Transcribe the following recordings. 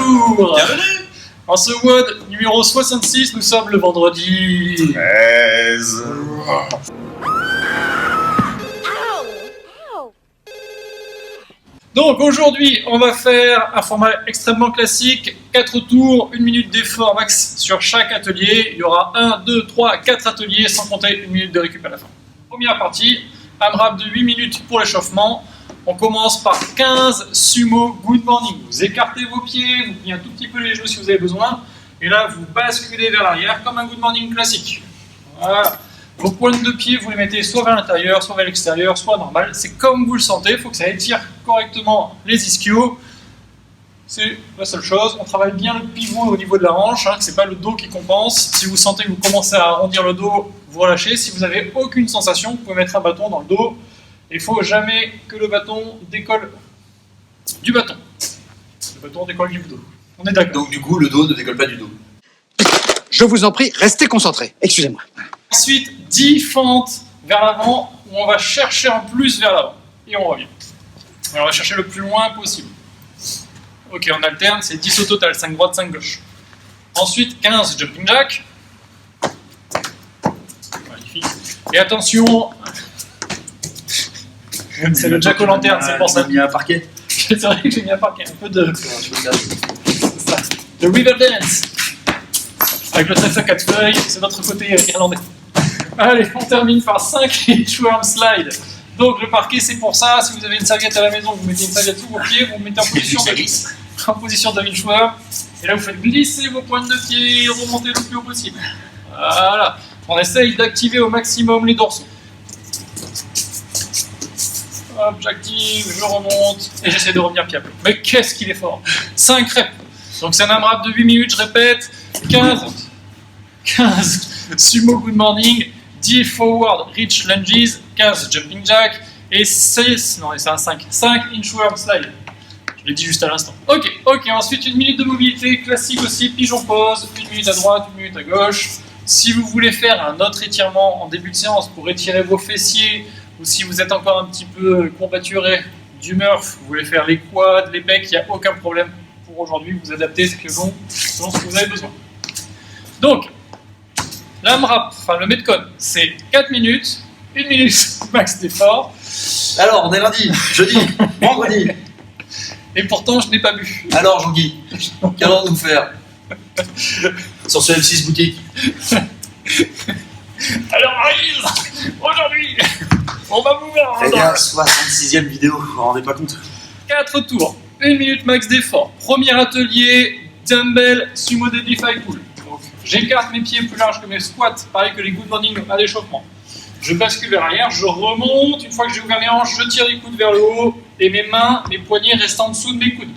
bonjour. Bienvenue. En ce WOD numéro 66, nous sommes le vendredi 13. Donc aujourd'hui, on va faire un format extrêmement classique, 4 tours, 1 minute d'effort max sur chaque atelier. Il y aura 1, 2, 3, 4 ateliers sans compter 1 minute de récup à la fin. Première partie, AMRAP de 8 minutes pour l'échauffement. On commence par 15 sumo good morning. Vous écartez vos pieds, vous pliez un tout petit peu les genoux si vous avez besoin. Et là, vous basculez vers l'arrière comme un good morning classique. Voilà. Vos pointes de pied, vous les mettez soit vers l'intérieur, soit vers l'extérieur, soit normal. C'est comme vous le sentez, il faut que ça étire correctement les ischios. C'est la seule chose. On travaille bien le pivot au niveau de la hanche, que ce n'est pas le dos qui compense. Si vous sentez que vous commencez à arrondir le dos, vous relâchez. Si vous n'avez aucune sensation, vous pouvez mettre un bâton dans le dos. Il ne faut jamais que le bâton décolle du bâton. Le bâton décolle du dos. On est d'accord. Donc du coup, le dos ne décolle pas du dos. Je vous en prie, restez concentrés. Excusez-moi. Ensuite, 10 fentes vers l'avant, où on va chercher en plus vers l'avant. Et on revient. Et on va chercher le plus loin possible. Ok, on alterne, c'est 10 au total, 5 droite, 5 gauche. Ensuite, 15 jumping jack. Magnifique. Et attention, c'est le jack aux lanternes, c'est pour ça. Il a mis un parquet. C'est vrai que j'ai mis un parquet, un peu de... C'est ça. Le river dance. Avec le trèfle à 4 feuilles, c'est notre côté irlandais. Allez, on termine par 5 inchworm slide. Donc le parquet, c'est pour ça. Si vous avez une serviette à la maison, vous mettez une serviette sous vos pieds, vous mettez en position de inchworm. Et là, vous faites glisser vos pointes de pied et remonter le plus haut possible. Voilà. On essaye d'activer au maximum les dorsaux. Hop, j'active, je remonte et j'essaie de revenir pied à plat. Mais qu'est-ce qu'il est fort! 5 reps. Donc c'est un AMRAP de 8 minutes, je répète. 15 sumo good morning, 10 forward reach lunges, 15 jumping jack et 6, non c'est un 5 inchworm slide. Je l'ai dit juste à l'instant. Ok, ensuite 1 minute de mobilité, classique aussi, pigeon pose, 1 minute à droite, 1 minute à gauche. Si vous voulez faire un autre étirement en début de séance pour étirer vos fessiers, ou si vous êtes encore un petit peu courbaturé du Murph, vous voulez faire les quads, les pecs, il n'y a aucun problème. Pour aujourd'hui, vous adaptez selon ce que vous avez besoin. Donc, l'AMRAP, enfin le Metcon, c'est 4 minutes, 1 minute max d'effort. Alors, on est lundi, jeudi, vendredi. Et pourtant, je n'ai pas bu. Alors, Jean-Guy, qu'allons-nous faire sur ce M6 boutique? Alors, Arise, aujourd'hui, on va vous voir. C'est la 66e vidéo, vous vous rendez pas compte? 4 tours, 1 minute max d'effort. Premier atelier, dumbbell, sumo deadlift pull. Donc, j'écarte mes pieds plus larges que mes squats, pareil que les good morning à l'échauffement. Je bascule vers l'arrière, je remonte. Une fois que j'ai ouvert mes hanches, je tire les coudes vers le haut et mes mains, mes poignets restent en dessous de mes coudes.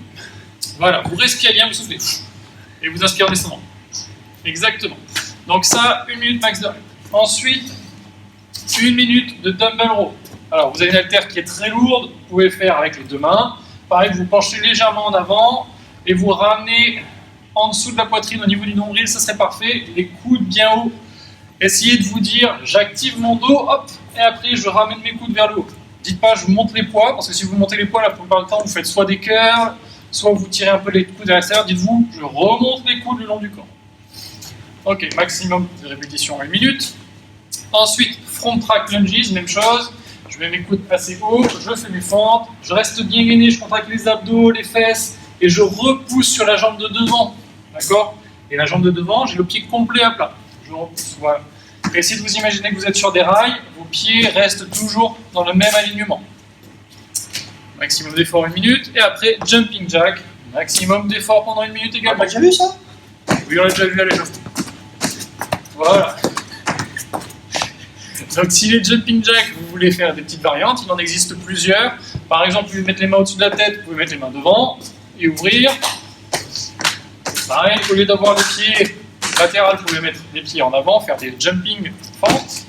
Voilà, vous respirez bien, vous soufflez. Et vous inspirez en descendant. Exactement. Donc ça, 1 minute max de rep. Ensuite, 1 minute de dumbbell row. Alors, vous avez une haltère qui est très lourde, vous pouvez faire avec les deux mains. Pareil, vous penchez légèrement en avant et vous ramenez en dessous de la poitrine au niveau du nombril, ça serait parfait. Les coudes bien hauts. Essayez de vous dire, j'active mon dos, hop, et après je ramène mes coudes vers le haut. Dites pas, je monte les poids, parce que si vous montez les poids, la plupart du temps, vous faites soit des curls, soit vous tirez un peu les coudes à l'extérieur. Dites-vous, je remonte les coudes le long du corps. Ok, maximum de répétitions à 1 minute. Ensuite, front track lunges, même chose. Je mets mes coudes assez haut, je fais mes fentes, je reste bien gainé, je contracte les abdos, les fesses, et je repousse sur la jambe de devant. D'accord? Et la jambe de devant, j'ai le pied complet à plat. Je repousse, voilà. Et essayez de vous imaginer que vous êtes sur des rails, vos pieds restent toujours dans le même alignement. Maximum d'effort 1 minute, et après, jumping jack, maximum d'effort pendant 1 minute également. On a déjà vu ça? Oui, on l'a déjà vu à l'échauffement. Voilà. Donc si les jumping jacks, vous voulez faire des petites variantes, il en existe plusieurs. Par exemple, vous pouvez mettre les mains au-dessus de la tête, vous pouvez mettre les mains devant et ouvrir. Pareil, au lieu d'avoir les pieds latérales, vous pouvez mettre les pieds en avant, faire des jumping fentes.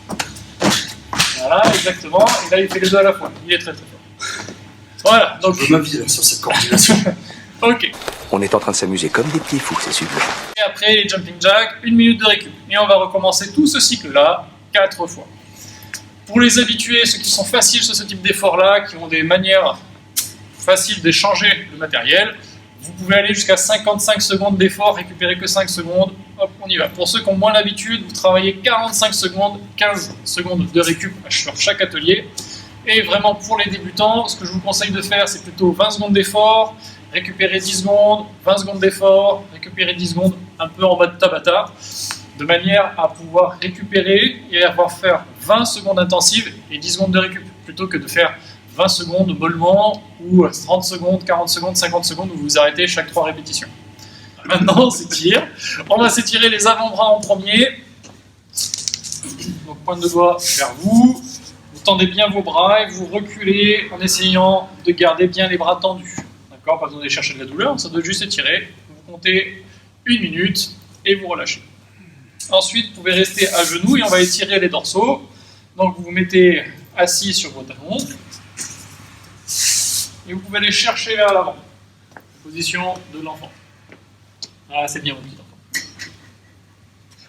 Voilà, exactement. Et là, il fait les deux à la fois. Il est très très fort. Voilà. Donc, je veux ma vie là, sur cette coordination. Ok. On est en train de s'amuser comme des petits fous, c'est super. Et après, les jumping jacks, 1 minute de récup. Et on va recommencer tout ce cycle-là 4 fois. Pour les habitués, ceux qui sont faciles sur ce type d'effort-là, qui ont des manières faciles d'échanger le matériel, Vous pouvez aller jusqu'à 55 secondes d'effort, récupérer que 5 secondes. Hop, on y va. Pour ceux qui ont moins l'habitude, vous travaillez 45 secondes, 15 secondes de récup sur chaque atelier. Et vraiment pour les débutants, ce que je vous conseille de faire, c'est plutôt 20 secondes d'effort, récupérer 10 secondes, 20 secondes d'effort, récupérer 10 secondes, un peu en bas de Tabata, de manière à pouvoir récupérer et avoir faire 20 secondes intensives et 10 secondes de récup, plutôt que de faire 20 secondes mollement ou 30 secondes, 40 secondes, 50 secondes où vous vous arrêtez chaque 3 répétitions. Maintenant, on s'étire. On va s'étirer les avant-bras en premier. Donc pointe de doigt vers vous. Vous tendez bien vos bras et vous reculez en essayant de garder bien les bras tendus. D'accord ? Pas besoin d'aller chercher de la douleur, ça doit juste étirer. Vous comptez 1 minute et vous relâchez. Ensuite, vous pouvez rester à genoux et on va étirer les dorsaux. Donc vous vous mettez assis sur vos talons. Et vous pouvez aller chercher vers l'avant. Position de l'enfant. Ah, c'est bien mon petit enfant.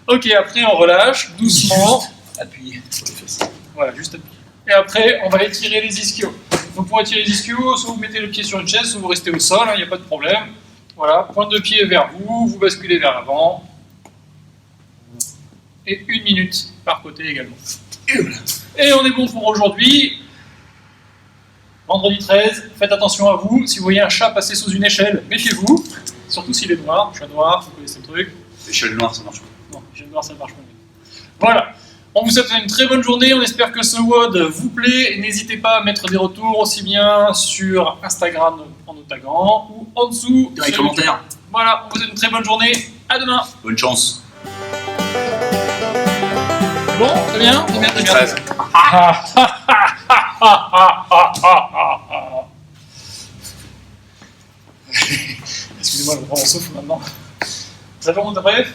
Ok, après on relâche doucement. Appuyez sur les fesses. Voilà, juste appuyer. Et après, on va étirer les ischios. Donc pour étirer les ischios, soit vous mettez le pied sur une chaise, soit vous restez au sol, il n'y a pas de problème. Voilà, pointe de pied vers vous, vous basculez vers l'avant. Et 1 minute par côté également. Et on est bon pour aujourd'hui. Vendredi 13, faites attention à vous. Si vous voyez un chat passer sous une échelle, méfiez-vous. Surtout s'il est noir. Chat noir, vous connaissez le truc. L'échelle noire, ça marche pas. Non, l'échelle noire, ça marche pas. Voilà. On vous souhaite une très bonne journée. On espère que ce WOD vous plaît. Et n'hésitez pas à mettre des retours aussi bien sur Instagram en nous taguant ou en dessous. Dans les commentaires. Voilà, on vous souhaite une très bonne journée. À demain. Bonne chance. Bon, très bien, très bien, très bien. 13. Excusez-moi, je reprends mon souffle maintenant. Ça va, mon après